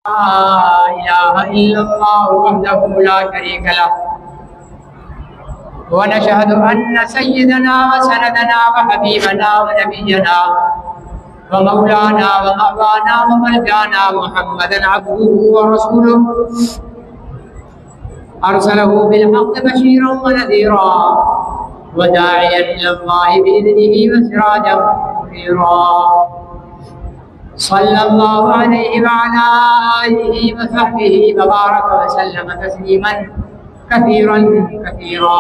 इलाहा इल्लल्लाह वहदहु ला शरीक लह व नशहदु अन्न सय्यदना व सनदना व हबीबना व नबियना व मौलाना व मवाना व मलजाना मुहम्मदन अब्दुहु व रसूलुहु अरसलहु बिल हक़्क़ि बशीरन व नज़ीरा व दाइयन इलल्लाहि बिइज़निहि व सिराजन मुनीरा सल्लल्लाहु अलैहि व अला आलिहि व सहबिहि व बारक व सल्लम तस्लीमन कसीरन कसीरा।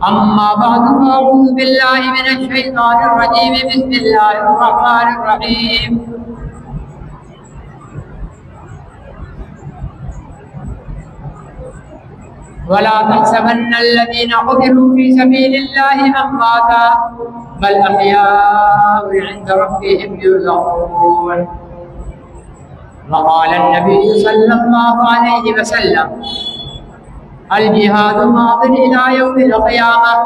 अम्मा बअद अऊज़ु बिल्लाहि मिनश शैतानिर रजीम बिस्मिल्लाहिर रहमानिर रहीम। वला तहसबन्नल्लज़ीना क़ुतिलू फ़ी सबीलिल्लाहि अम्वाता बल अहयाउन इंद रब्बिहिम युरज़क़ून। वक़ाल अन्नबिय्यु सल्लल्लाहु अलैहि वसल्लम अल जिहादु मादिन इला यौमिल क़ियामह।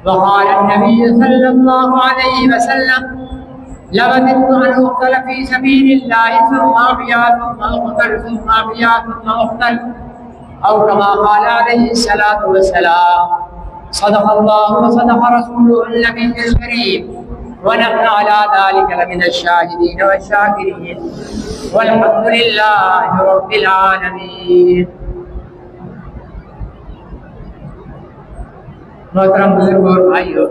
वक़ाल अन्नबिय्यु सल्लल्लाहु अलैहि वसल्लम लवदित्तु अन उक़्तल फ़ी सबीलिल्लाहि सुम्मा अहया सुम्मा उक़्तल सुम्मा अहया सुम्मा उक़्तल औ कमा क़ाल अलैहि सलातु वस्सलाम। सदक़ल्लाहु व सदक़ रसूलुहुल नबियुल करीम व नहनु अला ज़ालिका लमिनश शाहिदीन वश्शाकिरीन वल्हम्दुलिल्लाहि रब्बिल आलमीन। मोहतरम बुजुर्गों और भाइयों,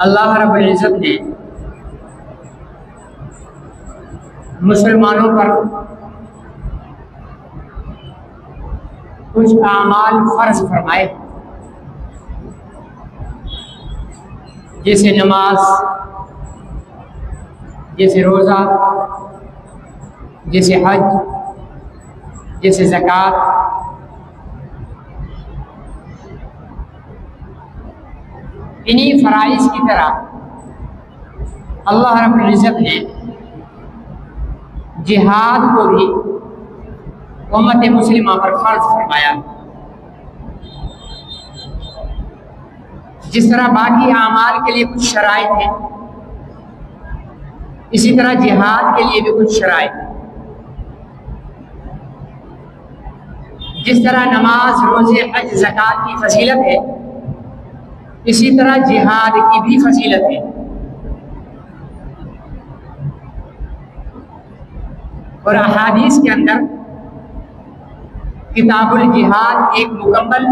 अल्लाह रब्बुल इज़्ज़त ने मुसलमानों पर कुछ आमाल फर्ज फरमाए, जैसे नमाज, जैसे रोज़ा, जैसे हज, जैसे ज़कात। इन्हीं फ़राइज़ की तरह अल्लाह रब्बुल इज़्ज़त ने जिहाद को भी उम्मत मुस्लिमा पर फर्ज फरमाया। जिस तरह बाकी आमाल के लिए कुछ शराइत हैं, इसी तरह जिहाद के लिए भी कुछ शराइत हैं। जिस तरह नमाज, रोज़े, हज, ज़कात की फजीलत है, इसी तरह जिहाद की भी फजीलत है। और अहादीस के अंदर किताबुल जिहाद एक मुकम्मल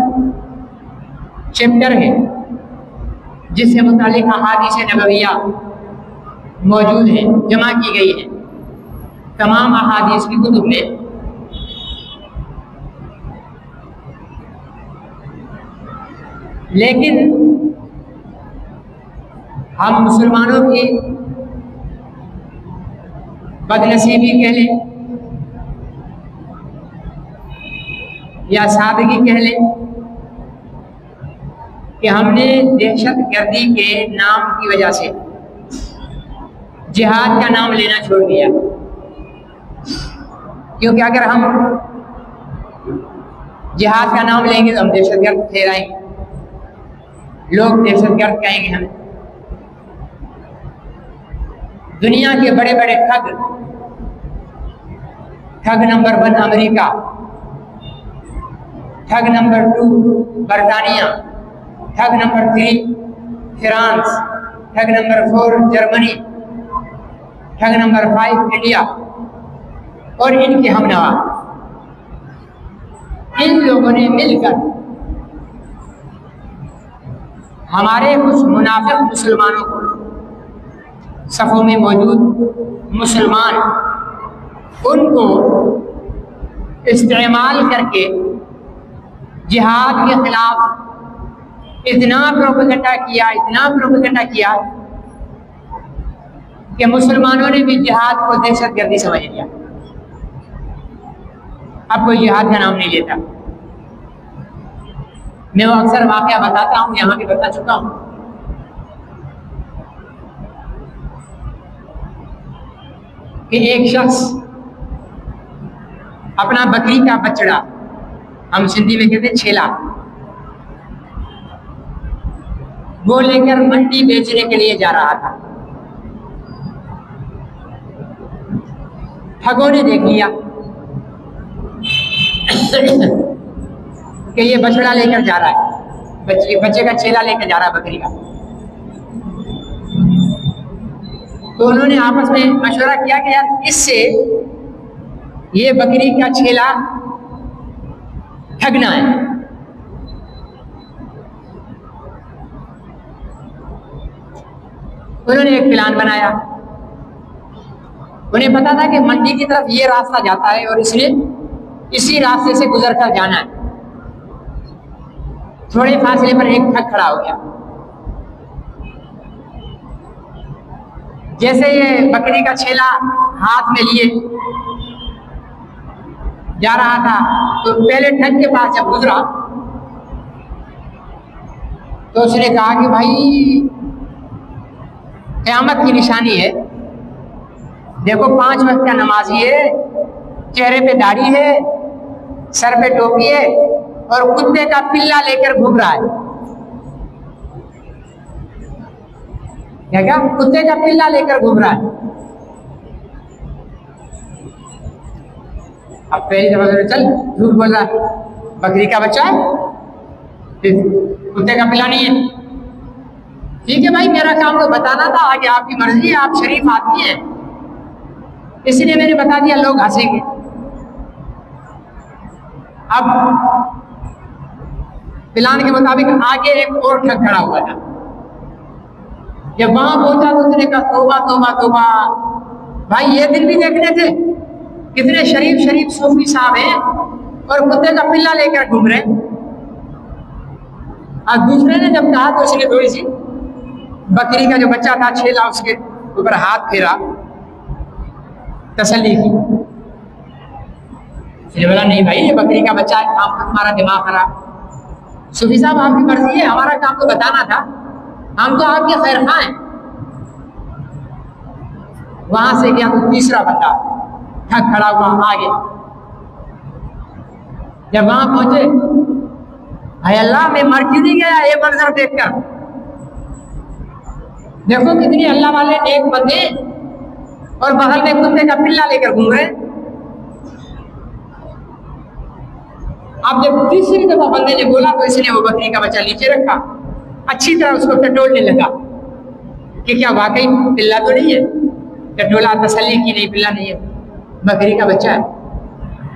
चैप्टर है, जिससे मुतालिक अहादीस नबविया मौजूद है, जमा की गई है तमाम अहादीस की कुतुब में। लेकिन हम मुसलमानों की बदनसीबी कह लें या सादगी कह लें कि हमने दहशतगर्दी के नाम की वजह से जिहाद का नाम लेना छोड़ दिया। क्योंकि अगर हम जिहाद का नाम लेंगे तो हम दहशतगर्द ठहराएंगे, लोग दहशतगर्द कहेंगे हमें। दुनिया के बड़े बड़े ठग नंबर 1 अमेरिका, ठग नंबर 2 बरतानिया, ठग नंबर 3 फ्रांस, ठग नंबर 4 जर्मनी, ठग नंबर 5 इंडिया और इनके हमनवा, इन लोगों ने मिलकर हमारे कुछ मुनाफिक मुसलमानों को, सफ़ों में मौजूद मुसलमान, उनको इस्तेमाल करके जिहाद के खिलाफ इतना प्रोपेगेंडा किया कि मुसलमानों ने भी जिहाद को दहशतगर्दी समझ लिया। अब कोई जिहाद का नाम नहीं लेता। मैं वो अक्सर वाक़या बताता हूँ, यहाँ भी बता चुका हूँ कि एक शख्स अपना बकरी का बछड़ा, हम सिंधी में कहते हैं छेला, वो लेकर मंडी बेचने के लिए जा रहा था। ठगों ने देख लिया कि ये बछड़ा लेकर जा रहा है, बच्चे का चेला लेकर जा रहा है बकरी का। तो उन्होंने आपस में मशवरा किया कि यार इससे ये बकरी का चेला ठगना है। उन्होंने एक प्लान बनाया। उन्हें पता था कि मंडी की तरफ ये रास्ता जाता है और इसलिए इसी रास्ते से गुजर कर जाना है। थोड़े फासले पर एक ठग खड़ा हो गया। जैसे ये बकरी का छेला हाथ में लिए जा रहा था, तो पहले ठग के पास जब गुजरा तो उसने कहा कि भाई क़यामत की निशानी है, देखो 5 वक्त का नमाजी है, चेहरे पे दाढ़ी है, सर पे टोपी है और कुत्ते का पिल्ला लेकर घूम रहा है। क्या कुत्ते का पिल्ला लेकर घूम रहा है। अब पहली दफा चल झूठ बोल रहा है, बकरी का बच्चा है, कुत्ते का पिल्ला नहीं है। ठीक है भाई, मेरा काम तो बताना था, आगे आपकी मर्जी है, आप शरीफ आदमी हैं, इसलिए मैंने बता दिया, लोग हंसेंगे। अब प्लान के मुताबिक आगे एक और ठग खड़ा हुआ था। जब वहां पहुंचा तो उसने कहा तौबा तौबा तौबा, भाई ये दिन भी देखने थे, कितने शरीफ शरीफ सूफी साहब हैं और कुत्ते का पिल्ला लेकर घूम रहे। और दूसरे ने जब कहा तो उसने थोड़ी सी बकरी का जो बच्चा था छेला उसके ऊपर हाथ फेरा, तसल्ली की। फिर बोला नहीं भाई ये बकरी का बच्चा है, आप हमारा दिमाग खराब। सूफी साहब आपकी मर्जी है, हमारा काम तो बताना था, हम तो आपके खैर खां हैं। वहां से गया तो तीसरा बंदा ठग खड़ा हुआ आगे। जब वहां पहुंचे, हाय अल्लाह मैं मर क्यों नहीं गया ये मंजर देखकर। देखो कितनी अल्लाह वाले नेक बंदे और बगल में कुत्ते का पिल्ला लेकर घूम रहे। अब जब तीसरी दफा बंदे ने बोला तो इसने वो बकरी का बच्चा नीचे रखा, अच्छी तरह उसको टटोलने लगा कि क्या वाकई पिल्ला तो नहीं है। टटोला, तसल्ली की, नहीं पिल्ला नहीं है, बकरी का बच्चा है।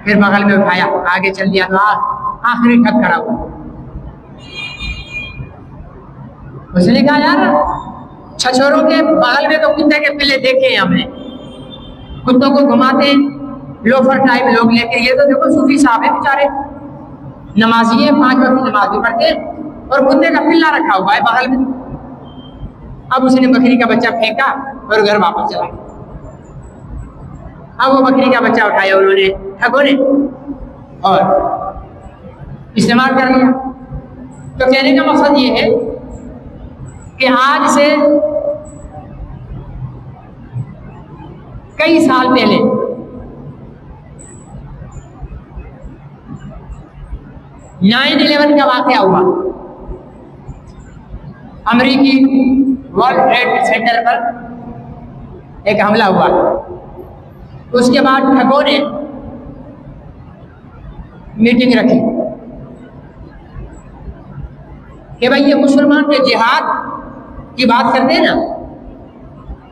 फिर बगल में उठाया, आगे चल दिया तो आखिरी ठग खड़ा हुआ। उसने कहा यार छछोरों के बगल में तो कुत्ते के पिल्ले देखे हैं हमने, कुत्तों को घुमाते लोफर टाइप लोग लेके, ये तो देखो सूफी साहब है बेचारे, नमाजी है, 5 वक्त नमाज भी पढ़ते और कुत्ते का पिल्ला रखा हुआ है बगल में। अब उसने बकरी का बच्चा फेंका और घर वापस चला गया। अब वो बकरी का बच्चा उठाया उन्होंने ठगों ने और इस्तेमाल कर लिया। तो कहने का मकसद ये है कि आज से कई साल पहले 9/11 का वाकया हुआ। अमेरिकी वर्ल्ड ट्रेड सेंटर पर एक हमला हुआ। उसके बाद ठगों ने मीटिंग रखी कि भाई ये मुसलमान के जिहाद की बात करते हैं ना,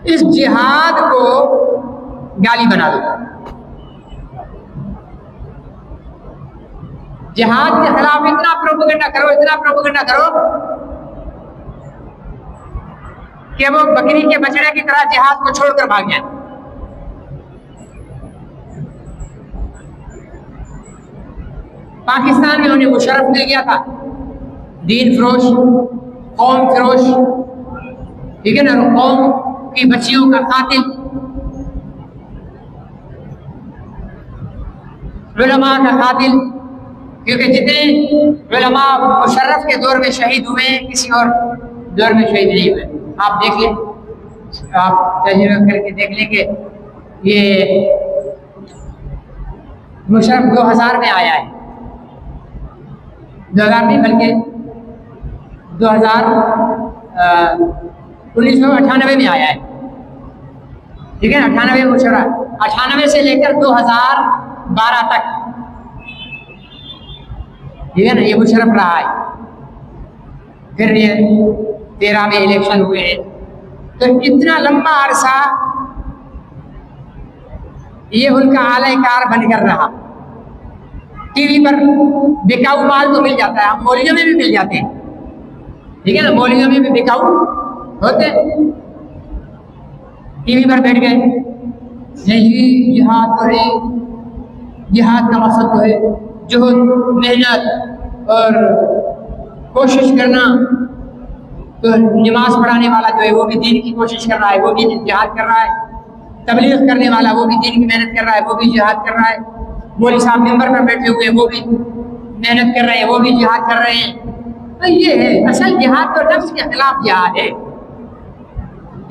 इस जिहाद को गाली बना दो। जिहाद के खिलाफ इतना प्रोपेगेंडा करो, इतना प्रोपेगेंडा करो कि वो बकरी के बछड़े की तरह जिहाद को छोड़कर भाग जाए। पाकिस्तान में उन्हें मुशर्रफ मिल गया था, दीन फरोश, कौम फरोश, ठीक है ना, कौम की बच्चियों का कातिल, उलमा का कातिल। क्योंकि जितने उलमा मुशर्रफ के दौर में शहीद हुए हैं, किसी और दौर में शहीद नहीं हुए। आप देख लें, आप तजुर्बा करके देख लें कि ये मुशर्रफ 2000 में आया है, 2000 नहीं बल्कि 2000 1998 में आया है, ठीक है, 98 मुशर्रफ, 98 से लेकर 2012 तक, ठीक है ना, ये मुशर्रफ रहा है। फिर ये 13 में इलेक्शन हुए हैं। तो इतना लंबा अरसा ये उनका आलाकार बनकर रहा। टीवी पर बिकाऊ माल तो मिल जाता है, मौलियों में भी मिल जाते हैं, ठीक है ना, मौलियों में भी बिकाऊ होते। टीवी पर बैठ गए, यही जिहाद तो है, जिहाद का मकसद तो है जुहद, मेहनत और कोशिश करना। तो नमाज पढ़ाने वाला जो है वो भी दीन की कोशिश कर रहा है, वो भी जिहाद कर रहा है। तबलीग करने वाला वो भी दीन की मेहनत कर रहा है, वो भी जिहाद कर रहा है। मौलवी साहब मेंबर पर बैठे हुए वो भी मेहनत कर रहे हैं, वो भी जिहाद कर रहे हैं। तो ये है असल जिहाद, तो नफ्स के खिलाफ जिहाद है।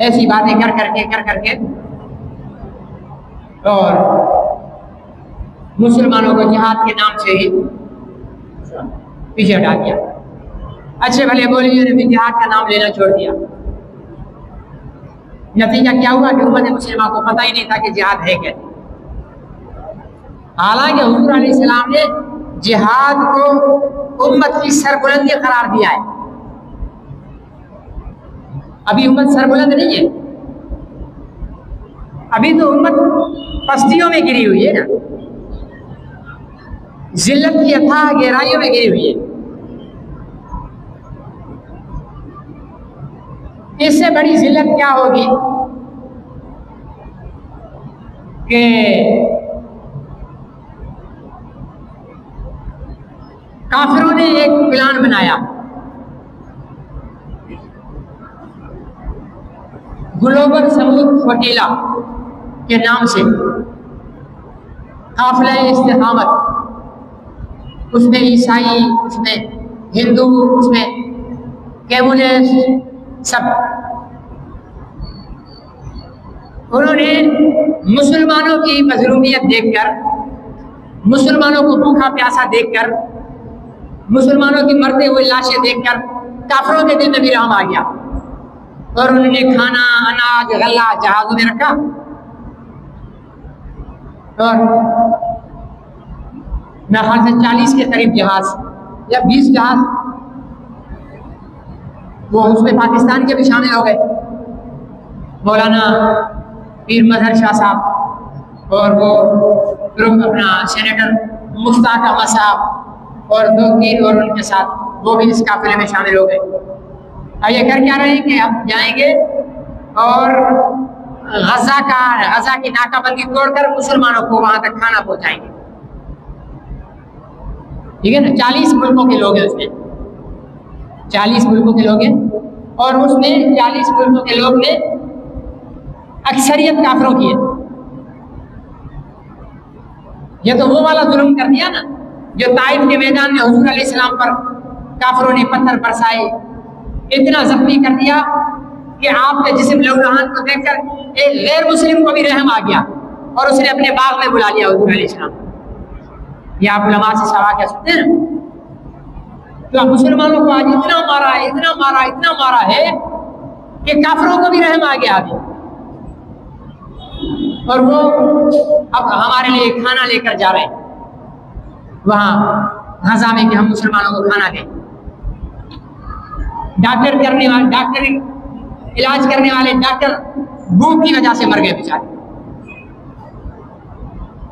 ऐसी बातें कर करके और मुसलमानों को जिहाद के नाम से ही पीछे हटा दिया। अच्छे भले मौलवियों ने भी जिहाद का नाम लेना छोड़ दिया। नतीजा क्या हुआ कि उम्मत मुस्लिमा को पता ही नहीं था कि जिहाद है क्या। हालांकि हुजूर अलैहिस्सलाम ने जिहाद को उम्मत की सरबुलंदी करार दिया है। अभी उम्मत सरबुलंद नहीं है, अभी तो उम्मत पस्तियों में गिरी हुई है ना, जिल्लत की अथाह गहराइयों में गिरी हुई है। इससे बड़ी जिल्लत क्या होगी कि काफिरों ने एक प्लान बनाया, ग्लोबल समूद फटीला के नाम से, काफिला इस्तिकामत। उसमें ईसाई, उसमें हिंदू, उसमें कम्युनिस्ट, सब। उन्होंने मुसलमानों की मजलूमियत देखकर, मुसलमानों को भूखा प्यासा देखकर, मुसलमानों की मरते हुए लाशें देखकर काफिरों के दिल में भी रहम आ गया और उन्होंने खाना, अनाज, गल्ला जहाजों में रखा और मेरे ख्याल से 40 के करीब जहाज या 20 जहाज, वो उसमें पाकिस्तान के भी शामिल हो गए। मौलाना पीर मजहर शाह साहब और वो अपना सेनेटर मुश्ताक अहमद साहब और 2-3 और उनके साथ वो भी इस काफिले में शामिल हो गए। अब ये कर क्या रहे हैं कि अब जाएंगे और गजा की नाकाबंदी तोड़कर मुसलमानों को वहां तक खाना पहुंचाएंगे, ठीक है ना। 40 मुल्कों के लोग हैं उसमें, 40 मुल्कों के लोग हैं और उसमें 40 मुल्कों के लोग ने अक्सरियत काफिरों की है। ये तो वो वाला जुल्म कर दिया ना जो ताइफ के मैदान में हुजूर अलैहिस्सलाम पर काफिरों ने पत्थर बरसाए, इतना जख्मी कर दिया कि आपके जिस्म लौलहान को देखकर एक गैर मुस्लिम को भी रहम आ गया और उसने अपने बाग में बुला लिया हुजूर अलैहिस्सलाम। ये आप उलमा से सवाल कह सकते हैं। तो मुसलमानों को आज इतना मारा है, इतना मारा, इतना मारा है कि काफिरों को भी रहम आ गया अभी। और वो अब हमारे लिए खाना लेकर जा रहे हैं वहां गजा में कि हम मुसलमानों को खाना दें। डॉक्टर करने वाले, डॉक्टर इलाज करने वाले डॉक्टर भूख की वजह से मर गए बेचारे,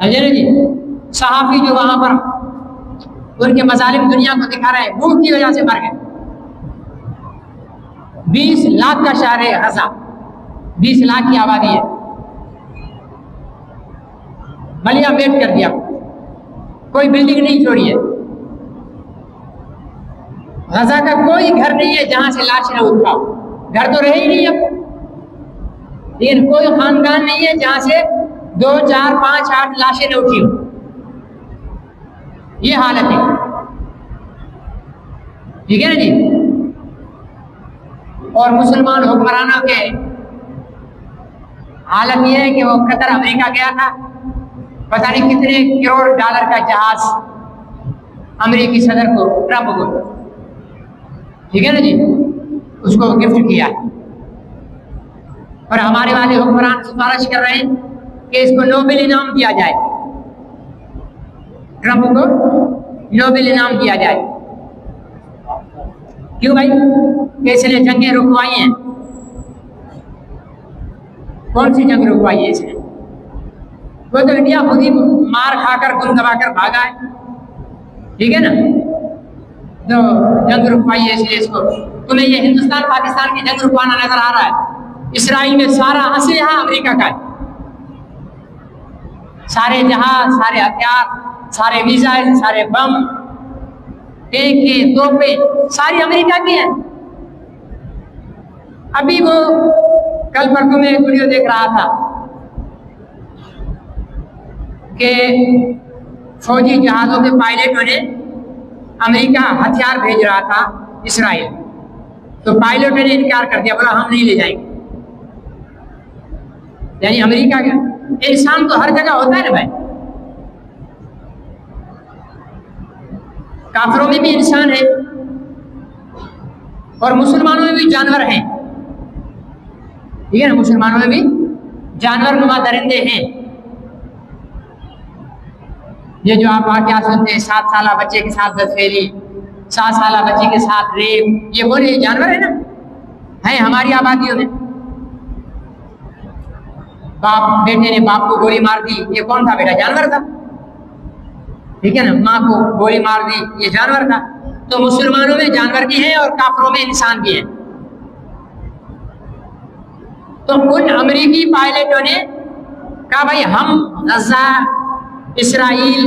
समझे जी। सहाफी जो वहां पर उनके मजालिम दुनिया को दिखा रहे हैं, भूख की वजह से मर गए। 20 लाख का शहर है गजा, 20 लाख की आबादी है, मलिया मेट कर दिया, कोई बिल्डिंग नहीं छोड़ी है। गजा का कोई घर नहीं है जहां से लाश न उठाओ, घर तो रहे ही नहीं अब, लेकिन कोई खानदान नहीं है जहां से 2, 4, 5, 8 लाशें न उठी हो। ये हालत है, ठीक है ना जी। और मुसलमान हुक्मरानों के हालत यह है कि वो कतर अमेरिका गया था, पता नहीं कितने करोड़ डॉलर का जहाज अमेरिकी सदर को, ट्रंप को, ठीक है ना जी। उसको गिफ्ट किया है। और हमारे वाले हुक्मरान सिफारिश कर रहे हैं कि इसको नोबेल इनाम दिया जाए, ट्रंप को नोबेल इनाम दिया जाए। क्यों भाई? कि इसने जंगें रुकवाई हैं। कौन सी जंग रुकवाई है इसने? वो तो इंडिया खुद ही मार खाकर गुम दबाकर भागा है, ठीक है ना। तो जंग रुकवाई है इसलिए इसको। तुम्हें ये हिंदुस्तान पाकिस्तान की जंग रुकवाना नजर आ रहा है? इसराइल में सारा असलहा अमेरिका का है, सारे जहाज, सारे हथियार, सारे मिसाइल, सारे बम, टेंके, तोपें सारी अमेरिका की है। अभी वो कल परसों में एक वीडियो देख रहा था कि फौजी जहाजों के पायलटों ने अमेरिका हथियार भेज रहा था इसराइल, तो पायलटों ने इनकार कर दिया, बोला हम नहीं ले जाएंगे। यानी अमेरिका का इंसान तो हर जगह होता है ना भाई, काफिरों में भी इंसान है और मुसलमानों में भी जानवर हैं, ठीक है ना। मुसलमानों में भी जानवर नुमा दरिंदे हैं। ये जो आप वाकया सुनते हैं, 7 साल बच्चे के साथ दस्तफेरी, 7 साल बच्चे के साथ रेप, ये बोले जानवर है ना, है हमारी आबादियों में। बाप बेटे ने बाप को गोली मार दी, ये कौन था बेटा? जानवर था, ठीक है ना। माँ को गोली मार दी, ये जानवर था। तो मुसलमानों में जानवर भी हैं और काफिरों में इंसान भी हैं। तो उन अमेरिकी पायलटों ने कहा भाई हम गजा इसराइल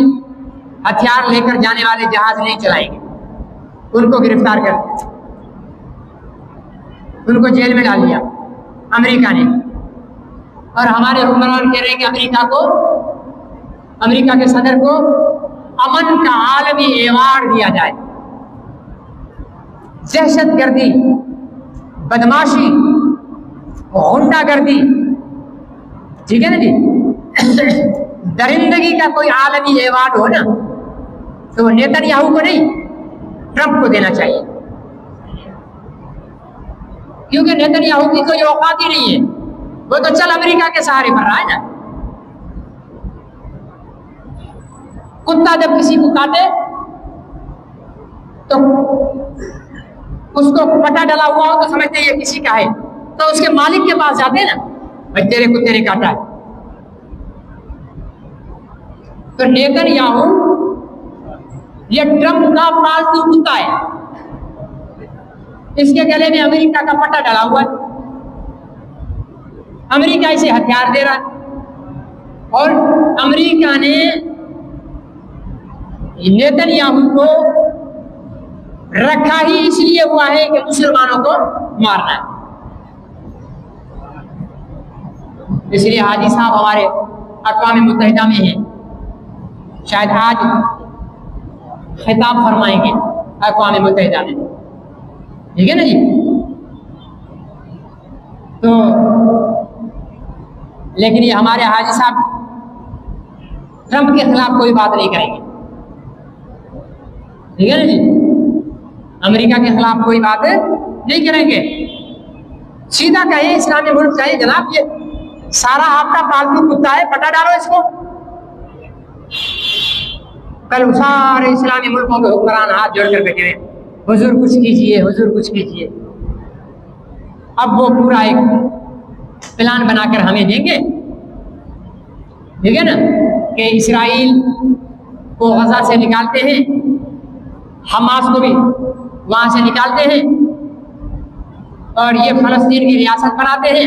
हथियार लेकर जाने वाले जहाज नहीं चलाएंगे। उनको गिरफ्तार कर दिया, उनको जेल में डाल दिया अमेरिका ने। और हमारे हुक्मरान कह रहे हैं कि अमेरिका के सदर को अमन का आलमी अवार्ड दिया जाए। दहशतगर्दी, बदमाशी, गुंडागर्दी, ठीक है ना जी, दरिंदगी का कोई आलमी अवार्ड हो ना, तो नेतन्याहू को नहीं, ट्रंप को देना चाहिए। क्योंकि नेतन्याहू की कोई औकात ही नहीं है, वो तो चल अमेरिका के सहारे पर रहा है ना। कुत्ता जब किसी को काटे तो उसको पटा डला हुआ हो तो समझते ये किसी का है, तो उसके मालिक के पास जाते हैं ना, भाई तेरे कुत्ते ने काटा है। तो नेतन्याहू ये ट्रंप का पालतू कुत्ता है, इसके गले में अमेरिका का पट्टा डला हुआ है। अमेरिका इसे हथियार दे रहा है और अमेरिका ने नेतन्याहू को रखा ही इसलिए हुआ है कि मुसलमानों को मारना है। इसलिए हाजी साहब हमारे अक़वाम मुत्तहिदा में हैं, शायद आज खिताब फरमाएंगे अक़वाम मुत्तहिदा में, ठीक है ना जी। तो लेकिन ये हमारे हाजी साहब ट्रंप के खिलाफ कोई बात नहीं करेंगे, ठीक है ना जी। अमेरिका के खिलाफ कोई बात नहीं करेंगे, सीधा कहे इस्लामी मुल्क चाहिए जनाब, ये सारा आपका पालतू कुत्ता है, पटा डालो इसको। कल सारे इस्लामी मुल्कों के हुक्मरान हाथ जोड़कर बैठे हुए, हुजूर कुछ कीजिए, हुजूर कुछ कीजिए। अब वो पूरा एक प्लान बनाकर हमें देंगे, ठीक है ना, कि इसराइल को गजा से निकालते हैं, हमास को भी वहां से निकालते हैं और ये फलस्तीन की रियासत बनाते हैं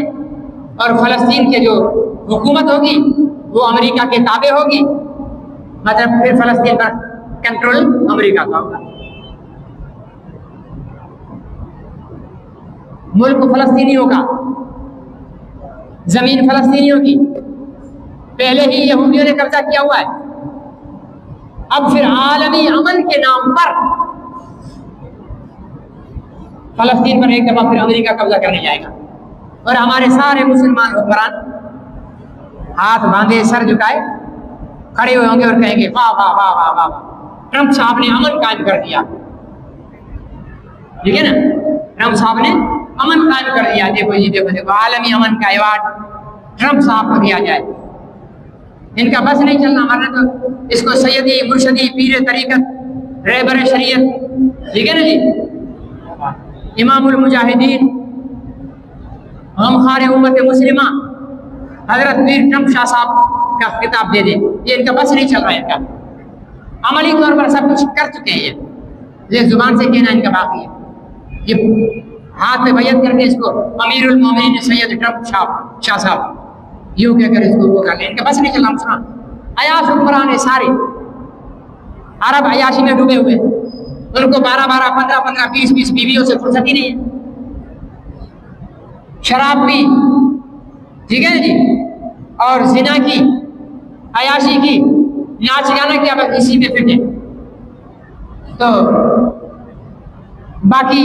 और फलस्तीन के जो हुकूमत होगी वो अमेरिका के ताबे होगी, मतलब फिर फलस्तीन पर कंट्रोल अमेरिका का होगा। मुल्क फलस्तीनियों का, जमीन फलस्तीनियों की, पहले ही यहूदियों ने कब्जा किया हुआ है। अब फिर आलमी अमन के नाम पर फलस्तीन पर एक दफा फिर अमेरिका कब्जा करने जाएगा और हमारे सारे मुसलमान हुक्मरान हाथ बांधे, सर झुकाए खड़े हुए होंगे और कहेंगे वाह वाह वाह वाह वाह, ट्रंप साहब ने अमन कायम कर दिया, ठीक है ना। ट्रंप साहब ने अमन कायम कर दिया। देखो जी, देखो देखो, आलमी अमन का अवार्ड ट्रंप साहब को दिया जाए। इनका बस नहीं चलना, हमारे तो इसको सैयदी मुर्शदी पीर तरीकत रहबर शरीयत, ठीक है ना जी, इमामुल मुजाहिदीन गमखार उम्मत मुस्लिमा हजरत मीर ट्रंप शाह साहब का खिताब दे दे। ये इनका बस नहीं चल रहा है। इनका अमली तौर पर सब कुछ कर चुके हैं, ये जुबान से कहना इनका बाकी है। ये हाथ में बैयत करके इसको अमीरुल मोमिनीन सैयद ट्रंप शाह साहब यूं कहकर इसको वो कर ले। इनका बस नहीं चल रहा। सुना, अयाश हुक्मरान सारे अरब अयाशी में डूबे हुए, उनको 12-12, 15-15, 20-20 बीवियों से फुर्सत ही नहीं है। शराब पी, ठीक है जी, और जिना की, अयाशी की, नाच गाना क्या बस इसी में फिट है। तो बाकी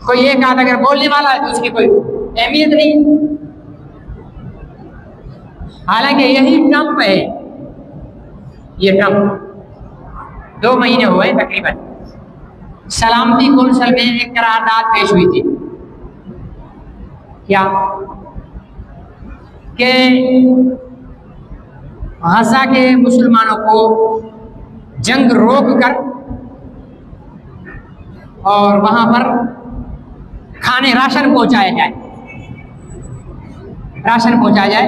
कोई एक आध अगर बोलने वाला है तो उसकी कोई अहमियत नहीं। हालांकि यही ट्रंप है, ये ट्रंप 2 महीने हुए तकरीबन, सलामती कौंसिल में एक करारदाद पेश हुई थी। क्या कि गाजा के मुसलमानों को जंग रोक कर और वहां पर खाने राशन पहुंचाया जाए, राशन पहुंचाया जाए।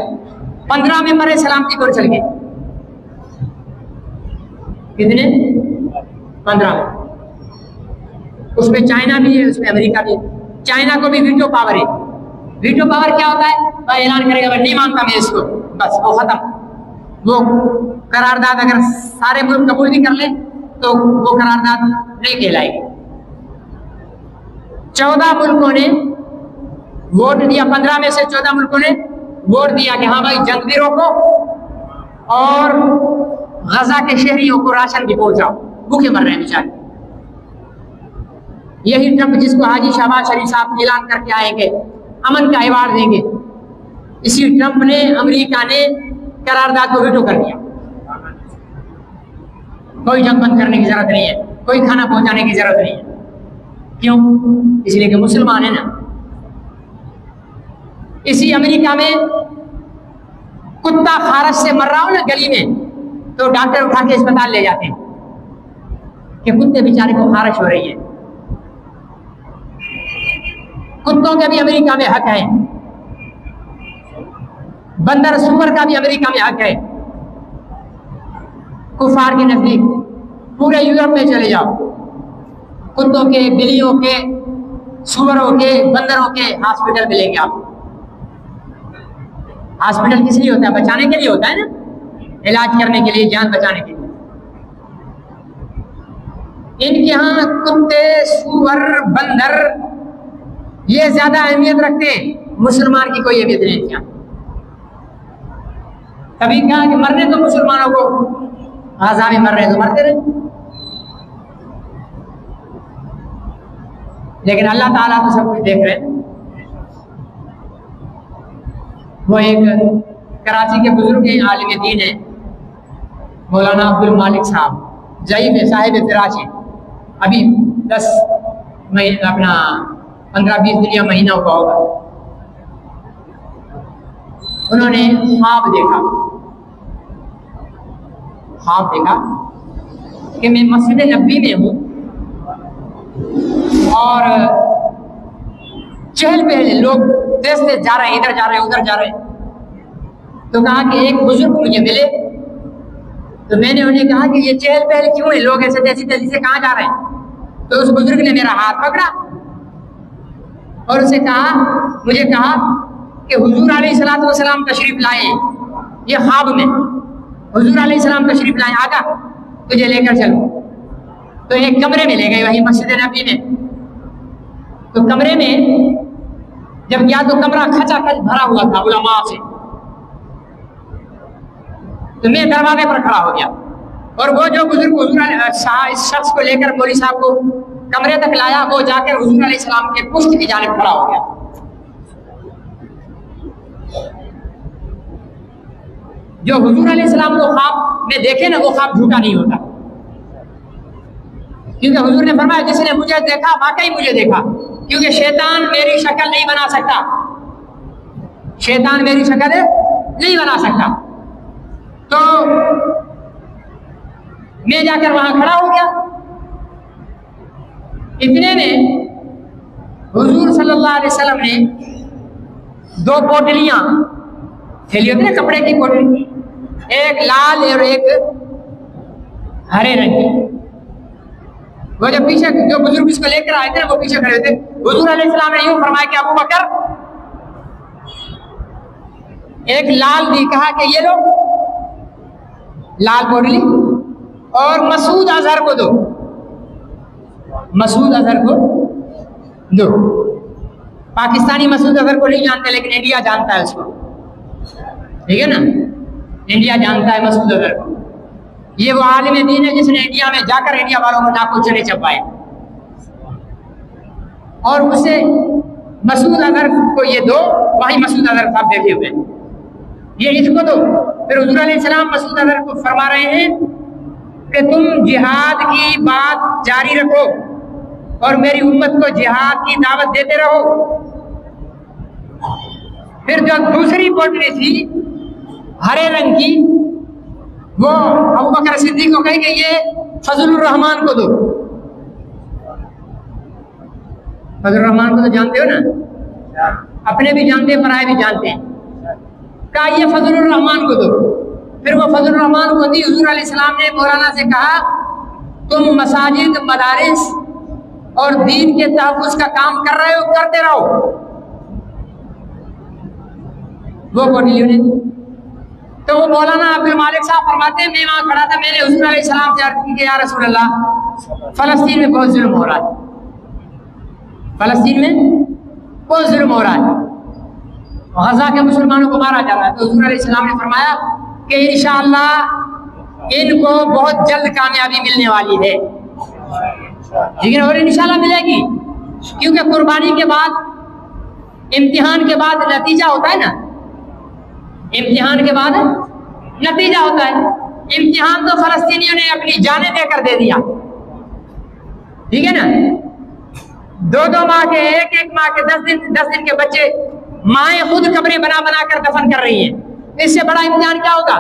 15 मेंबर है सलामती कौंसिल के, कितने? 15। उसमें चाइना भी है, उसमें अमेरिका भी है। चाइना को भी वीटो पावर है। वीटो पावर क्या होता है? वह ऐलान करेगा मैं नहीं मानता मैं इसको, बस वो खत्म। वो करारदाद अगर सारे मुल्क कबूल नहीं कर ले तो वो करारदाद नहीं कहलाएगी। 14 मुल्कों ने वोट दिया, 15 में से 14 मुल्कों ने वोट दिया कि हाँ भाई जंग भी रोको और गाजा के शहरियों को राशन भी पहुंचाओ, भूखे मर रहे हैं बेचारे। यही ट्रंप जिसको हाजी शहबाज शरीफ साहब ऐलान करके आएंगे अमन का अवार्ड देंगे, इसी ट्रंप ने, अमेरिका ने करारदाद को वीटो कर दिया। कोई जंग बंद करने की जरूरत नहीं है, कोई खाना पहुंचाने की जरूरत नहीं है। क्यों? इसलिए कि मुसलमान है ना। इसी अमेरिका में कुत्ता खारश से मर रहा हो ना गली में, तो डॉक्टर उठा के अस्पताल ले जाते हैं कि कुत्ते बेचारे को खारिश हो रही है। कुत्तों का भी अमेरिका में हक है, बंदर सुअर का भी अमेरिका में हक है। कुफार के नजदीक पूरे यूरोप में चले जाओ, कुत्तों के, बिल्लियों के, सुअरों के, बंदरों के हॉस्पिटल मिलेंगे आप। हॉस्पिटल किस लिए होता है? बचाने के लिए होता है ना, इलाज करने के लिए, जान बचाने के लिए। इनके यहाँ कुत्ते, सुअर, बंदर ये ज्यादा अहमियत रखते हैं, मुसलमान की कोई अहमियत नहीं क्या। कभी कहा कि मरने तो मुसलमानों को, गाजा में मर रहे तो मरते रहे, लेकिन अल्लाह ताला तो सब कुछ देख रहे हैं। वो एक कराची के बुजुर्ग आलिम दीन है मौलाना अब्दुल मालिक साहब, ज़ईफ़ साहिब फिराश है। अभी 10 महीने, अपना 15-20 दिन या महीना हुआ होगा। उन्होंने ख्वाब देखा कि मैं मस्जिद नबी में हूँ और चहल पहल लोग देश से जा रहे हैं, इधर जा रहे हैं, उधर जा रहे हैं। तो कहा कि एक बुजुर्ग मुझे मिले, तो मैंने उन्हें कहा कि ये चहल पहल क्यों है, लोग ऐसे तेजी तेजी से कहाँ जा रहे हैं? तो उस बुजुर्ग ने मेरा हाथ पकड़ा और उसे कहा, मुझे कहा कि हुजूर अलैहिस्सलातु वस्सलाम तशरीफ लाए, ये ख्वाब में हुजूर अलैहिस्सलाम तशरीफ लाए, आका तुझे लेकर चलो। तो एक कमरे में ले गए, वही मस्जिद नबी में। तो कमरे में जब गया तो कमरा खचाखच भरा हुआ था उलमा से। तो मैं दरवाजे पर खड़ा हो गया और वो जो बुजुर्ग हुजूर इस शख्स को लेकर मौलवी साहब को कमरे तक लाया, वो जाकर हुजूर अलैहिस्सलाम के पुष्ट की जानिब खड़ा हो गया। जो हुजूर अलैहिस्सलाम को ख्वाब में देखे ना, वो ख्वाब झूठा नहीं होता, क्योंकि हुजूर ने फरमाया जिसने मुझे देखा वाकई मुझे देखा। क्योंकि शैतान मेरी शक्ल नहीं बना सकता, शैतान मेरी शक्ल नहीं बना सकता। तो मैं जाकर वहां खड़ा हो गया। इतने में हुजूर सल्लल्लाहु अलैहि वसल्लम ने दो पोटलियां, थैली होती है ना कपड़े की पोटली, एक लाल और एक हरे रंग की, वो जब पीछे जो बुजुर्ग इसको लेकर आए थे वो पीछे खड़े थे। हुजूर अलैहि सलाम ने यूं फरमाया कि अबू बकर, एक लाल दी, कहा कि ये लो लाल पोटली, और मसूद अजहर को दो, मसूद अजहर को दो। पाकिस्तानी मसूद अजहर को नहीं जानते, लेकिन इंडिया जानता है उसको, ठीक है ना, इंडिया जानता है मसूद अजहर को। ये वो आलिम दीन है जिसने इंडिया में जाकर इंडिया वालों को नाक चने चपाए, और उससे मसूद अजहर को ये दो, वही मसूद अजहर साहब बैठे हुए, ये इसको दो। फिर हुजूर अलैहिस्सलाम मसूद अजहर को फरमा रहे हैं कि तुम जिहाद की बात जारी रखो और मेरी उम्मत को जिहाद की दावत देते रहो। फिर जो दूसरी पोटली थी हरे रंग की, वो अबू बकर सिद्दीक को कहे कि ये फजलुर रहमान को दो। फजलुर रहमान को तो जानते हो ना, अपने भी जानते हैं पराए भी जानते हैं। कहा ये फजलुर रहमान को दो। फिर वो फजलुर रहमान को दी। हुजूर अलैहि सलाम ने मौलाना से कहा तुम मसाजिद, मदारिस और दीन के तहफ़्फ़ुज़ का काम कर रहे हो, करते रहो। वो पोटलियों ने, तो वो मौलाना अब्दुल मालिक साहब फरमाते हैं, मैं वहां खड़ा था, मैंने हुजूर अलैहि सलाम से अर्ज़ की कि या रसूल अल्लाह, फ़लस्तीन में बहुत जुल्म हो रहा है, फ़लस्तीन में बहुत जुल्म हो रहा है, गज़ा के मुसलमानों को मारा जा रहा है। तो हुजूर अलैहि सलाम ने फरमाया कि इंशाअल्लाह इनको बहुत जल्द कामयाबी मिलने वाली है, लेकिन और इंशाअल्लाह मिलेगी, क्योंकि कुर्बानी के बाद, इम्तिहान के बाद नतीजा होता है ना, इम्तिहान के बाद नतीजा होता है। इम्तिहान तो फलस्तीनियों ने अपनी जानें देकर दे दिया, ठीक है ना। 2-2 माह के, एक माह के 10 दिन के बच्चे माएँ खुद कब्रें बना बना कर दफन कर रही हैं। इससे बड़ा इम्तिहान क्या होगा?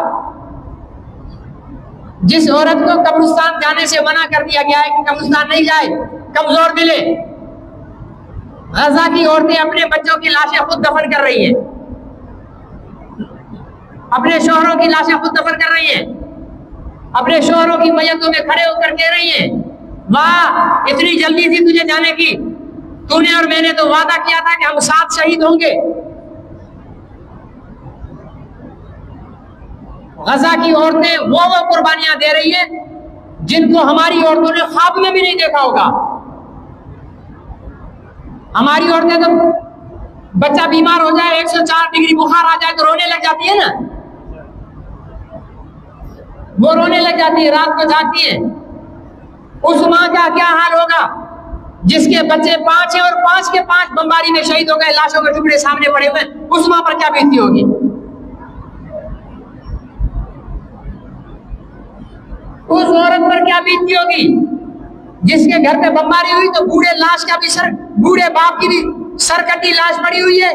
जिस औरत को कब्रिस्तान जाने से मना कर दिया गया है कि कब्रिस्तान नहीं जाए, कमजोर दिले, गजा की औरतें अपने बच्चों की लाशें खुद दफन कर रही हैं, अपने शोहरों की लाशें खुद दफन कर रही हैं, अपने शोहरों की मैयतों में खड़े होकर कह रही हैं, वाह इतनी जल्दी थी तुझे जाने की, तूने और मैंने तो वादा किया था कि हम साथ शहीद होंगे। गजा की औरतें वो कुर्बानियां दे रही हैं जिनको हमारी औरतों ने ख्वाब में भी नहीं देखा होगा। हमारी औरतें तो बच्चा बीमार हो जाए, 104 डिग्री बुखार आ जाए तो रोने लग जाती है ना, वो रोने लग जाती है, रात को जागती है। उस माँ का क्या हाल होगा जिसके बच्चे 5 हैं और 5 के 5 बमबारी में शहीद हो गए, लाशों के टुकड़े सामने पड़े हुए, उस माँ पर क्या बीतती होगी? उस औरत पर क्या बीतती होगी जिसके घर पे बमबारी हुई तो बूढ़े लाश का भी सर, बूढ़े बाप की भी सरकटी लाश पड़ी हुई है,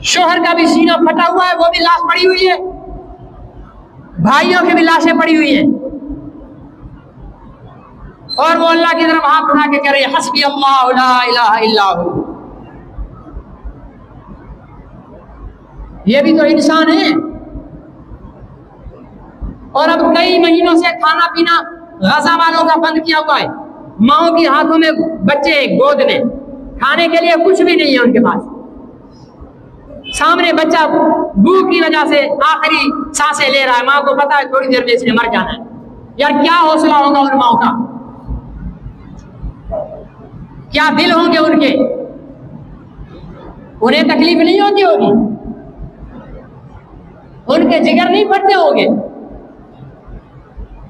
शोहर का भी सीना फटा हुआ है, वो भी लाश पड़ी हुई है, भाइयों की भी लाशें पड़ी हुई हैं, और वो अल्लाह की तरफ हाथ उठा के कह रहे हैं हस्बी अल्लाह ला इलाहा इल्ला हु। ये भी तो इंसान है। और अब कई महीनों से खाना पीना गजा वालों का बंद किया हुआ है, माओं के हाथों में बच्चे गोद में, खाने के लिए कुछ भी नहीं है उनके पास, सामने बच्चा भूख की वजह से आखिरी सांसें ले रहा है, माँ को पता है थोड़ी देर में इसने मर जाना है। यार क्या हौसला होगा उन माओं का, क्या दिल होंगे उनके, उन्हें तकलीफ नहीं होती होगी, उनके जिगर नहीं फटते होंगे।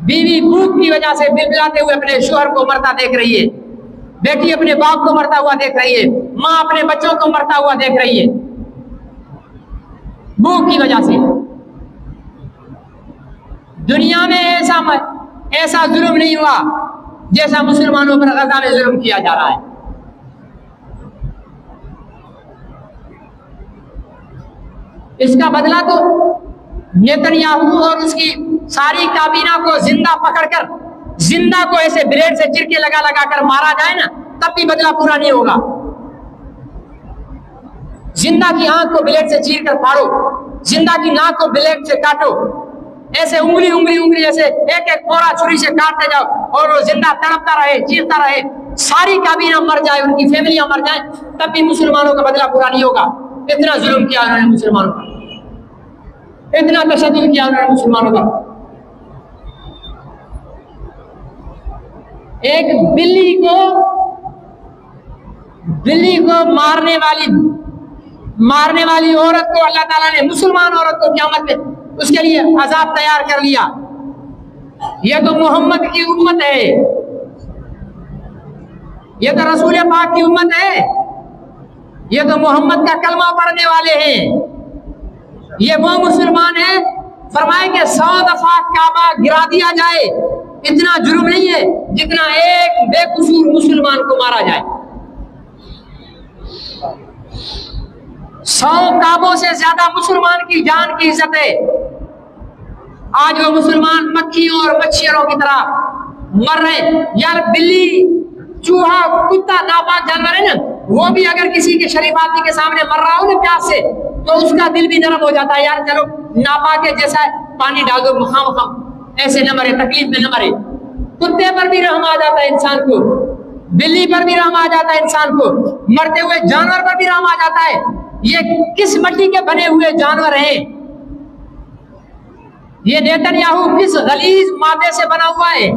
बीवी भूख की वजह से बिलबिलाते हुए अपने शोहर को मरता देख रही है, बेटी अपने बाप को मरता हुआ देख रही है, माँ अपने बच्चों को मरता हुआ देख रही है, भूख की वजह से। दुनिया में ऐसा जुल्म नहीं हुआ जैसा मुसलमानों पर गजा में जुल्म किया जा रहा है। इसका बदला तो नेतन्याहू और उसकी सारी काबीना को जिंदा पकड़कर, जिंदा को ऐसे ब्लेड से चिरके लगा लगा कर मारा जाए ना, तब भी बदला पूरा नहीं होगा। जिंदा की आंख को ब्लेड से चीर कर फाड़ो, जिंदा की नाक को ब्लेड से काटो, ऐसे उंगली उंगली उंगली ऐसे एक एक फोड़ा छुरी से काटते जाओ और वो जिंदा तड़पता रहे, चीरता रहे, सारी काबीना मर जाए, उनकी फैमिलियां मर जाए, तब भी मुसलमानों का बदला पूरा नहीं होगा। इतना जुल्म किया उन्होंने मुसलमानों का, इतना तशद्दुद किया उन्होंने मुसलमानों का। एक बिल्ली को मारने वाली औरत को अल्लाह ताला ने, मुसलमान औरत को क़यामत में उसके लिए अजाब तैयार कर लिया। यह तो मोहम्मद की उम्मत है, यह तो रसूल पाक की उम्मत है, यह तो मोहम्मद का कलमा पढ़ने वाले हैं, ये वो मुसलमान है। फरमाए कि 100 दफा काबा गिरा दिया जाए, इतना जुर्म नहीं है जितना एक बेकसूर मुसलमान को मारा जाए। 100 काबों से ज्यादा मुसलमान की जान की इज्जत है। आज वो मुसलमान मक्खियों और मच्छरों की तरह मर रहे। यार बिल्ली, चूहा, कुत्ता नापाक जानवर है ना, वो भी अगर किसी के शरीफ आदमी के सामने मर रहा हो ना प्यास से, तो उसका दिल भी नरम हो जाता है। यार चलो नापाक है, जैसा पानी डाल दो, मुखाम ऐसे न मरे, तकलीफ में न मरे। कुत्ते पर भी रहम आ जाता है इंसान को, बिल्ली पर भी रहम आ जाता है इंसान को, मरते हुए जानवर पर भी रहम आ जाता है। ये किस मिट्टी के बने हुए जानवर हैं? ये नेतन्याहू किस गलीज मादे से बना हुआ है?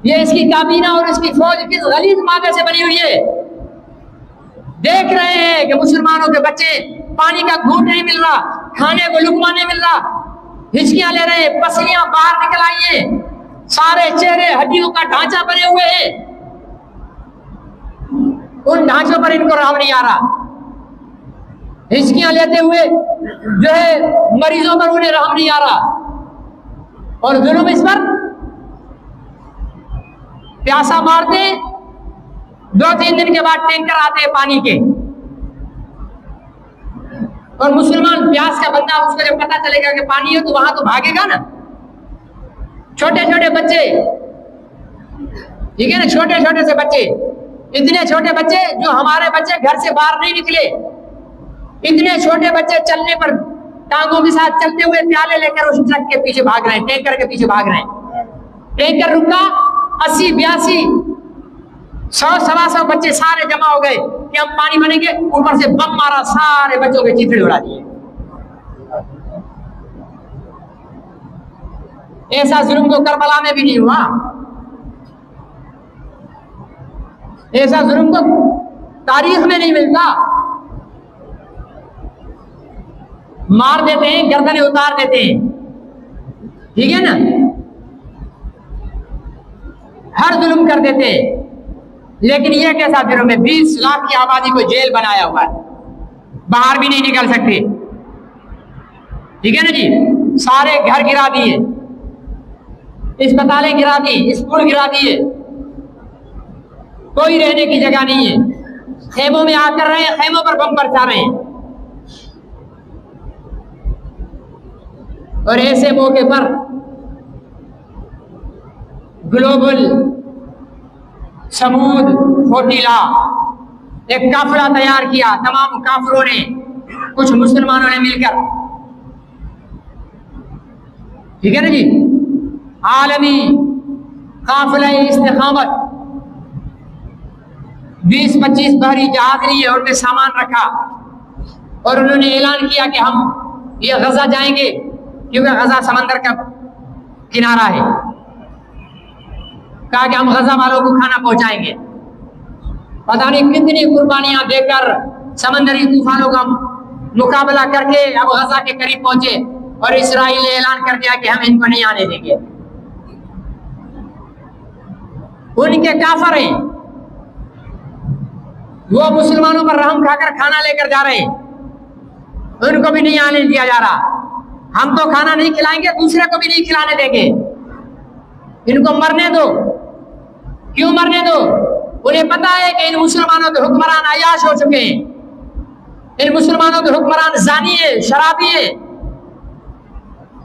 ये इसकी काबीना और इसकी फौज किस गलीज मादे से बनी हुई है? देख रहे हैं कि मुसलमानों के बच्चे पानी का घूंट नहीं मिल रहा, खाने को लुकमा नहीं मिल रहा, हिचकियां ले रहे, पसलियां बाहर निकल आई हैं, सारे चेहरे हड्डियों का ढांचा बने हुए हैं, उन ढांचों पर इनको रहम नहीं आ रहा। हिचकियां लेते हुए जो है मरीजों पर उन्हें रहम नहीं आ रहा, और जुल्म इस पर। प्यासा मारते, 2-3 दिन के बाद टैंकर आते हैं पानी के, और मुसलमान प्यास का बंदा, उसको जब पता चलेगा कि पानी है तो वहां तो भागेगा ना। छोटे छोटे बच्चे, ठीक है ना, छोटे छोटे से बच्चे, इतने छोटे बच्चे जो हमारे बच्चे घर से बाहर नहीं निकले, इतने छोटे बच्चे चलने पर टांगों के साथ चलते हुए प्याले लेकर उस ट्रक के पीछे भाग रहे हैं, टैंकर के पीछे भाग रहे हैं। टैंकर रुका, 80-82 100-125 बच्चे सारे जमा हो गए कि हम पानी भरेंगे, ऊपर से बम मारा, सारे बच्चों के चीथड़े उड़ा दिए। ऐसा जुल्म तो करबला में भी नहीं हुआ, ऐसा जुल्म तो तारीख में नहीं मिलता। मार देते हैं, गर्दनें उतार देते हैं, ठीक है ना, हर जुल्म कर देते हैं। लेकिन यह कैसा जुल्म है? 20 लाख की आबादी को जेल बनाया हुआ है, बाहर भी नहीं निकल सकते, ठीक है ना जी। सारे घर गिरा दिए, अस्पतालें गिरा दी, स्कूल गिरा दिए, कोई रहने की जगह नहीं है। खेमों में आकर रहे हैं, खेमों पर बम बरसा रहे हैं। और ऐसे मौके पर ग्लोबल समूद फोटीला एक काफिला तैयार किया, तमाम काफिरों ने, कुछ मुसलमानों ने मिलकर, ठीक है ना जी। आलमी काफिला इस्तिकामत 20-25 बहरी जहाज लिए, उनमें सामान रखा, और उन्होंने ऐलान किया कि हम ये गजा जाएंगे, क्योंकि गजा समंदर का किनारा है। कहा कि हम गजा वालों को खाना पहुंचाएंगे। पता नहीं कितनी कुर्बानियां देकर समंदरी तूफानों का मुकाबला करके अब गजा के करीब पहुंचे, और इस्राइल ने ऐलान कर दिया कि हम इनको नहीं आने देंगे। उनके काफिर हैं, वो मुसलमानों पर रहम खाकर खाना लेकर जा रहे हैं, उनको भी नहीं आने दिया जा रहा। हम तो खाना नहीं खिलाएंगे, दूसरे को भी नहीं खिलाने देंगे, इनको मरने दो। क्यों मरने दो? उन्हें पता है कि इन मुसलमानों के हुक्मरान अय्याश हो चुके हैं, इन मुसलमानों के हुक्मरान जानी है, शराबी है।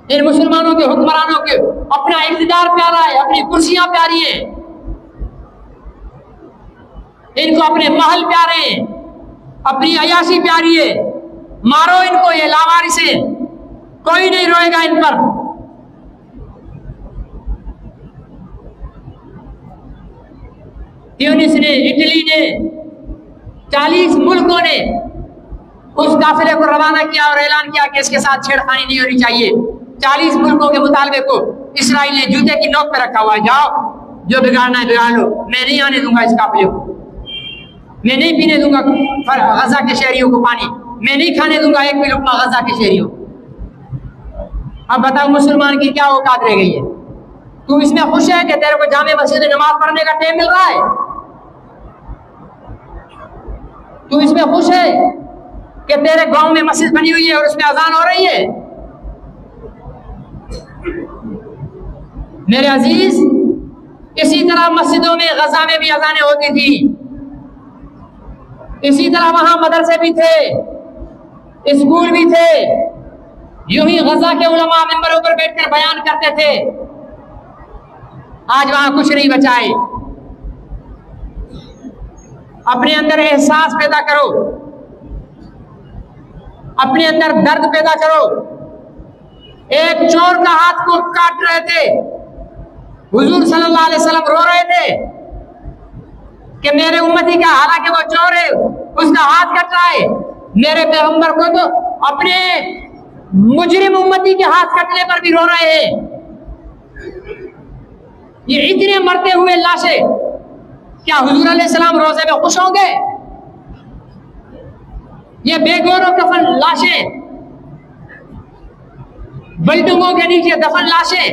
इन मुसलमानों के हुक्मरानों के अपना इक़्तिदार प्यारा है, अपनी कुर्सियां प्यारी हैं, इनको अपने महल प्यारे हैं, अपनी अयाशी प्यारी है। मारो इनको, ये लावारिस है, कोई नहीं रोएगा इन पर। ट्यूनिस ने, इटली ने, 40 मुल्कों ने उस काफिले को रवाना किया और ऐलान किया कि इसके साथ छेड़खानी नहीं होनी चाहिए। 40 मुल्कों के मुतालबे को इसराइल ने जूते की नोक पे रखा हुआ है, जाओ जो बिगाड़ना है बिगाड़ लो, मैं नहीं आने दूंगा इस काफिले को, मैं नहीं पीने दूंगा गजा के शहरियों को पानी, मैं नहीं खाने दूंगा एक भी लुकमा गजा के शहरियों। अब बताओ मुसलमान की क्या औकात रह गई है? तू इसमें खुश है कि तेरे को जामे मस्जिद में नमाज पढ़ने का टाइम मिल रहा है? तू इसमें खुश है कि तेरे गांव में मस्जिद बनी हुई है और उसमें अजान हो रही है? मेरे अजीज, इसी तरह मस्जिदों में गजा में भी अजानें होती थी, इसी तरह वहां मदरसे भी थे, स्कूल भी थे। यूं ही गजा के उलमा मिंबरों पर बैठकर बयान करते थे। आज वहां कुछ नहीं बचा है। अपने अंदर एहसास पैदा करो, अपने अंदर दर्द पैदा करो। एक चोर का हाथ को काट रहे थे, हुजूर सल्लल्लाहु अलैहि वसल्लम रो रहे थे कि मेरे उम्मती का, हालांकि वो चोर है, उसका हाथ कट रहा है। मेरे पैगंबर को तो अपने मुजरिम उम्मती के हाथ कटने पर भी रो रहे हैं। ये इतने मरते हुए लाशें, क्या हुजूर अलैहि सलाम रोजे में खुश होंगे? ये बेगोरों कफन लाशें, बिल्डिंगों के नीचे दफन लाशें,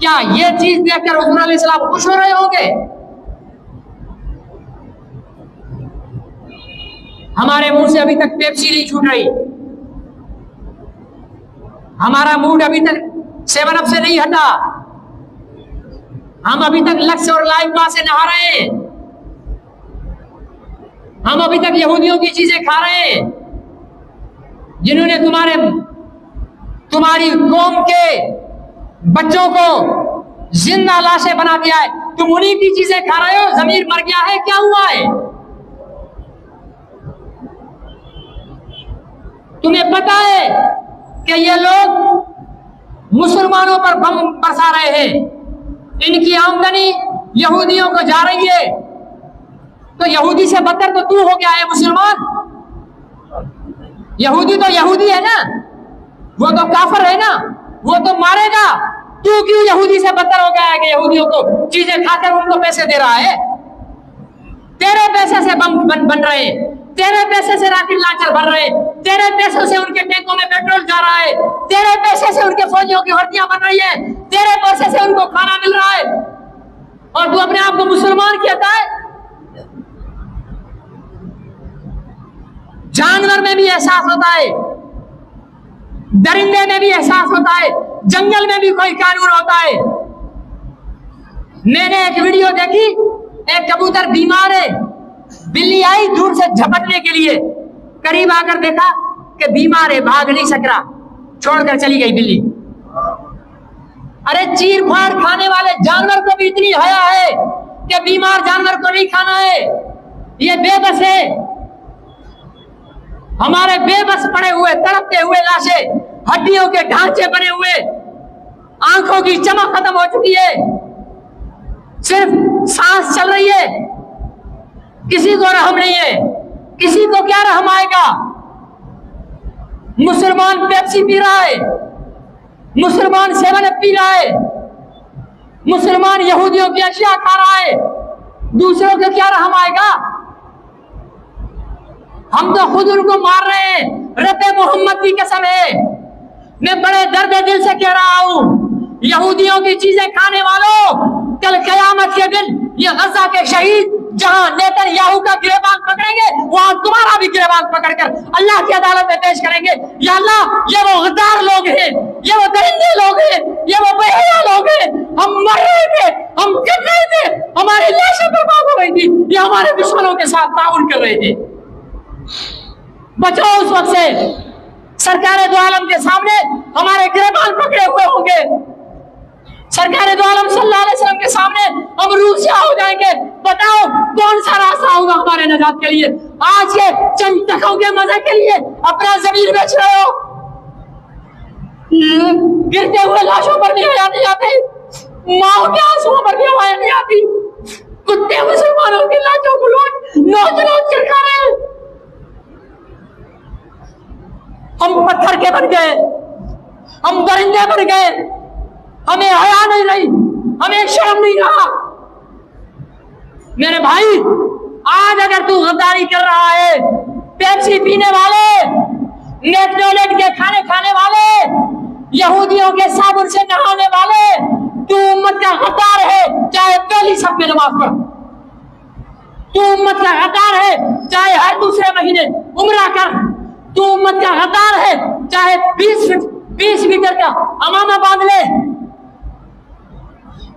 क्या ये चीज देखकर हुजूर अलैहि सलाम खुश हो रहे होंगे? हमारे मुंह से अभी तक पेप्सी नहीं छूट रही, हमारा मूड अभी तक 7 अप से नहीं हटा, हम अभी तक लक्स और लाइफा से नहा रहे हैं, हम अभी तक यहूदियों की चीजें खा रहे हैं, जिन्होंने तुम्हारी कौम के बच्चों को जिंदा लाशें बना दिया है। तुम उन्हीं की चीजें खा रहे हो। जमीर मर गया है, क्या हुआ है? तुम्हें पता है कि ये लोग मुसलमानों पर बम बरसा रहे हैं, इनकी आमदनी यहूदियों को जा रही है, तो यहूदी से बदतर तो तू हो गया है मुसलमान। यहूदी तो यहूदी है ना, वो तो काफिर है ना, वो तो मारेगा। तू क्यों यहूदी से बदतर हो गया है कि यहूदियों को चीजें खाकर उनको पैसे दे रहा है? तेरे पैसे से बम बन रहे हैं, तेरे पैसे से रॉकेट लॉन्चर बन रहे हैं, तेरे पैसों से उनके टैंकों में पेट्रोल जा रहा है, तेरे पैसे से उनके फौजियों की वर्दियां बन रही है, तेरे पैसे से उनको खाना मिल रहा है, और तू अपने आप को मुसलमान कहता है। जानवर में भी एहसास होता है, दरिंदे में भी एहसास होता है, जंगल में भी कोई कानून होता है। मैंने एक वीडियो देखी, एक कबूतर बीमार है, बिल्ली आई दूर से झपटने के लिए, करीब आकर देखा कि बीमार है, भाग नहीं सक रहा, छोड़कर चली गई बिल्ली। अरे चीर फाड़ खाने वाले जानवर को भी इतनी हया है कि बीमार जानवर को नहीं खाना है। ये बेबस है। हमारे बेबस पड़े हुए तड़पते हुए लाशें, हड्डियों के ढांचे बने हुए, आंखों की चमक खत्म हो चुकी है, सिर्फ सांस चल रही है, किसी को रहम नहीं है। किसी को क्या रहम आएगा? मुसलमान पेप्सी पी रहा है, मुसलमान 7 अप पी रहा है, मुसलमान यहूदियों की अशिया खा रहा है, दूसरों को क्या रहम आएगा? हम तो खुद उनको मार रहे हैं। रब्बे मोहम्मद की कसम है, मैं बड़े दर्द दिल से कह रहा हूं, यहूदियों की चीजें खाने वालों, कल कयामत के दिन ये गजा के शहीद जहां नेतन्याहू का गिरेबान पकड़ेंगे, वहां तुम्हारा भी गिरेबान पकड़कर अल्लाह की अदालत में पेश करेंगे। या अल्लाह, ये वो गद्दार लोग हैं, ये वो दरिंदे लोग हैं, ये वो बेहया लोग हैं। हम मर रहे थे, हम गिर रहे थे, हमारी लाशें बर्बाद हो रही थी, ये हमारे दुश्मनों के साथ ताउन कर रहे थे। बचो उस वक्त से। सरकार दो आलम के सामने हमारे गिरबान पकड़े हुए होंगे, सरकार दो आलम सल्लल्लाहु अलैहि वसल्लम के सामने हम रूसिया हो जाएंगे। बताओ कौन सा रास्ता होगा हमारे नजात के लिए? आज ये चंद टकों के मजे के लिए अपना जमीन बेच रहे हो। गिरते हुए लाशों पर भी हया नहीं आती, माओ के आंसुओं पर भी हया नहीं आती। कुत्ते मुसलमानों की लाशों को नोच नोच कर खा रहे हैं। हम पत्थर के बन गए, हम दरिंदे बन गए, हमें हया नहीं रही, हमें शर्म नहीं रहा। मेरे भाई, आज अगर तू गद्दारी कर रहा है, पेप्सी पीने वाले, मैकडोनल्ड के खाने खाने वाले, यहूदियों के साबुन से नहाने वाले, तू उम्मत का गद्दार है, चाहे पहली सब में नमाज पढ़। तू उम्मत का गद्दार है, चाहे हर दूसरे महीने उम्रा कर। तू उम्मत का गद्दार है, चाहे 20 मीटर का अमामा बांध ले,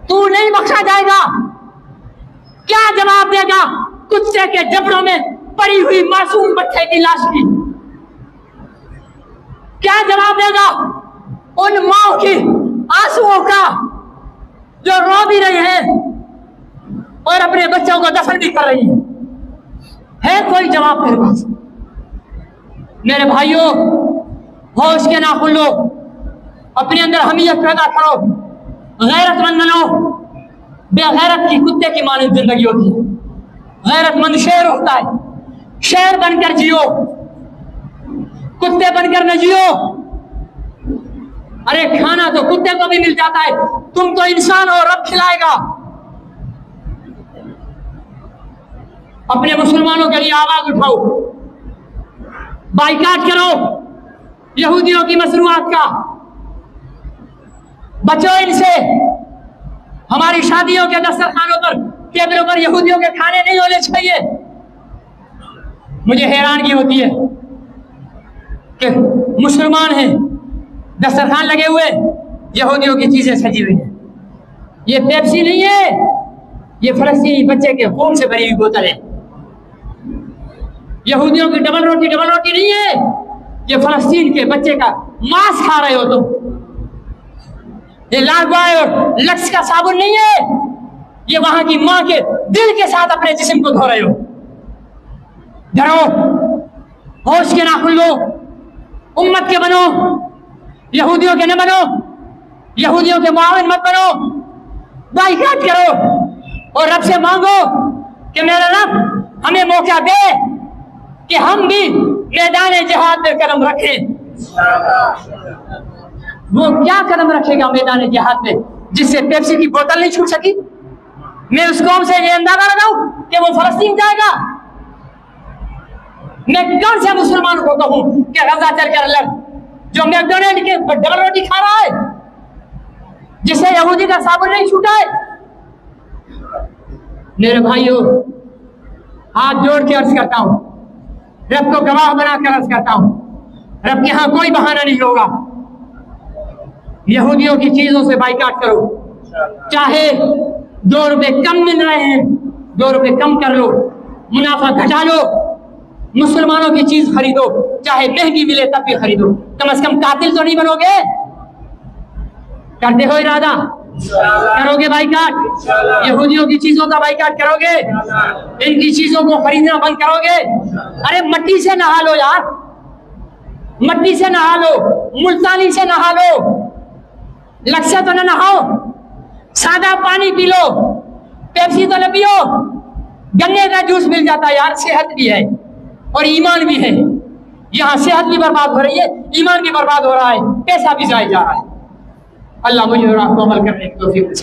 तू नहीं बख्शा जाएगा। क्या जवाब देगा कुत्ते के जबड़ों में पड़ी हुई मासूम बच्चे की लाश की? क्या जवाब देगा उन माओ की आंसुओं का जो रो भी रही है और अपने बच्चों को दफन भी कर रही है कोई जवाब मेरे पास? मेरे भाइयों, होश के नाखुन लो, अपने अंदर हमीयत पैदा करो, गैरतमंद बनो। बेगैरत की कुत्ते की मानव जिंदगी होती है, गैरतमंद शेर होता है। शेर बनकर जियो, कुत्ते बनकर न जियो। अरे खाना तो कुत्ते को भी मिल जाता है, तुम तो इंसान हो, रब खिलाएगा। अपने मुसलमानों के लिए आवाज उठाओ, बाइकाट करो यहूदियों की मसरूआत का, बचो इनसे। हमारी शादियों के दस्तरखानों पर, टेबलों पर यहूदियों के खाने नहीं होने चाहिए। मुझे हैरानगी होती है कि मुसलमान हैं, दस्तरखान लगे हुए, यहूदियों की चीजें सजी हुई है। ये पेप्सी नहीं है, ये फलस्तीनी बच्चे के खून से भरी हुई बोतल है। यहूदियों की डबल रोटी नहीं है, ये फलस्तीन के बच्चे का मांस खा रहे हो तुम। ये लालबाय और लक्स का साबुन नहीं है, ये वहां की मां के दिल के साथ अपने जिस्म को धो रहे हो। डरो, होश के नाखुन लो, उम्मत के बनो, यहूदियों के न बनो, यहूदियों के मुआविन मत बनो। बाइकाट करो और रब से मांगो कि मेरा रब हमें मौका दे कि हम भी मैदान जिहाद में कदम रखें। वो क्या कदम रखेगा मैदान जिहाद में जिससे पेप्सी की बोतल नहीं छूट सकी? मैं उस कौम से ये अंदाजा लगाऊं कि वो फलस्तीन जाएगा? मैं कौन से मुसलमान को कहूं कि गजा चलकर लड़, जो मैकडोनल्ड के डबल रोटी खा रहा है, जिससे यहूदी का साबुन नहीं छूटा है? मेरे भाइयों, हाथ जोड़ के अर्ज करता हूं, रब को गवाह बनाकर अर्ज करता हूं, रब के यहां कोई बहाना नहीं होगा। यहूदियों की चीजों से बाइकाट करो, चाहे 2 रुपए कम मिल रहे हैं, 2 रुपए कम कर लो, मुनाफा घटा लो, मुसलमानों की चीज खरीदो, चाहे महंगी मिले तब भी खरीदो। कम से कम कातिल तो नहीं बनोगे। करते हो इरादा? करोगे बाइकाट? यहूदियों की चीजों का बाइकाट करोगे? इनकी चीजों को खरीदना बंद करोगे? अरे मट्टी से नहा लो यार, मट्टी से नहा लो, मुल्तानी से नहा लो, लक्ष्य से तो न नहाओ, सादा पानी पी लो, पेप्सी तो न पियो, गन्ने का जूस मिल जाता है यार, सेहत भी है और ईमान भी है। यहाँ सेहत भी बर्बाद हो रही है, ईमान भी बर्बाद हो रहा है, पैसा भी जाया जा रहा है। अल्लाह मुझे और आपको अमल करने की तौफीक दे।